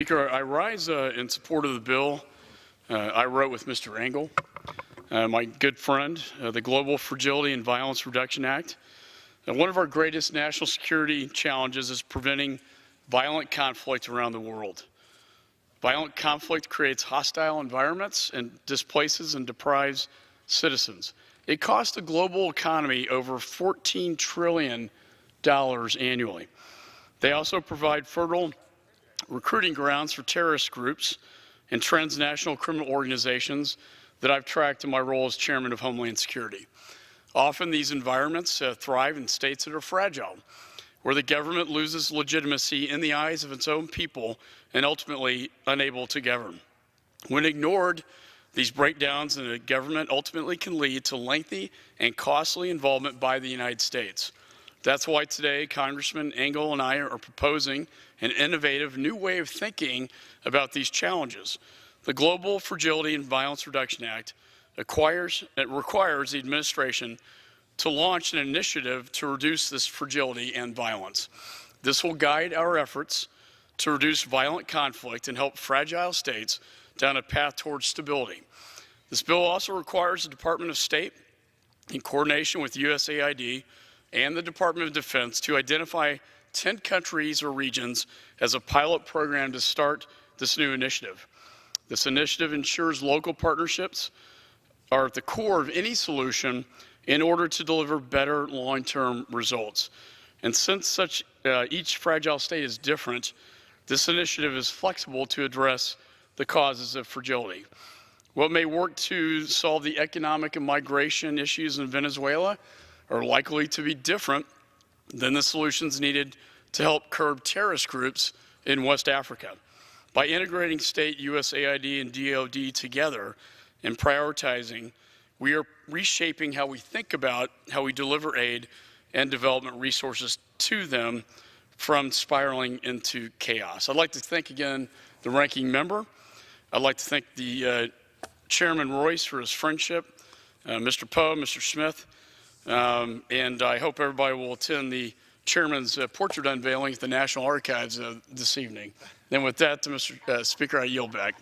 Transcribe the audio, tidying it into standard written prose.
Speaker, I rise in support of the bill I wrote with Mr. Engel, my good friend, the Global Fragility and Violence Reduction Act. One of our greatest national security challenges is preventing violent conflict around the world. Violent conflict creates hostile environments and displaces and deprives citizens. It costs the global economy over $14 trillion annually. They also provide fertile recruiting grounds for terrorist groups and transnational criminal organizations that I've tracked in my role as Chairman of Homeland Security. Often these environments thrive in states that are fragile, where the government loses legitimacy in the eyes of its own people and ultimately unable to govern. When ignored, these breakdowns in the government ultimately can lead to lengthy and costly involvement by the United States. That's why today Congressman Engel and I are proposing an innovative new way of thinking about these challenges. The Global Fragility and Violence Reduction Act requires the administration to launch an initiative to reduce this fragility and violence. This will guide our efforts to reduce violent conflict and help fragile states down a path towards stability. This bill also requires the Department of State, in coordination with USAID and the Department of Defense, to identify 10 countries or regions as a pilot program to start this new initiative. This initiative ensures local partnerships are at the core of any solution in order to deliver better long-term results. And since each fragile state is different, this initiative is flexible to address the causes of fragility. What may work to solve the economic and migration issues in Venezuela are likely to be different than the solutions needed to help curb terrorist groups in West Africa. By integrating state, USAID, and DoD together and prioritizing, we are reshaping how we think about how we deliver aid and development resources to them from spiraling into chaos. I'd like to thank again the ranking member. I'd like to thank the Chairman Royce for his friendship, Mr. Poe, Mr. Smith, and I hope everybody will attend the Chairman's portrait unveiling at the National Archives this evening. Then with that, to Mr. Speaker, I yield back.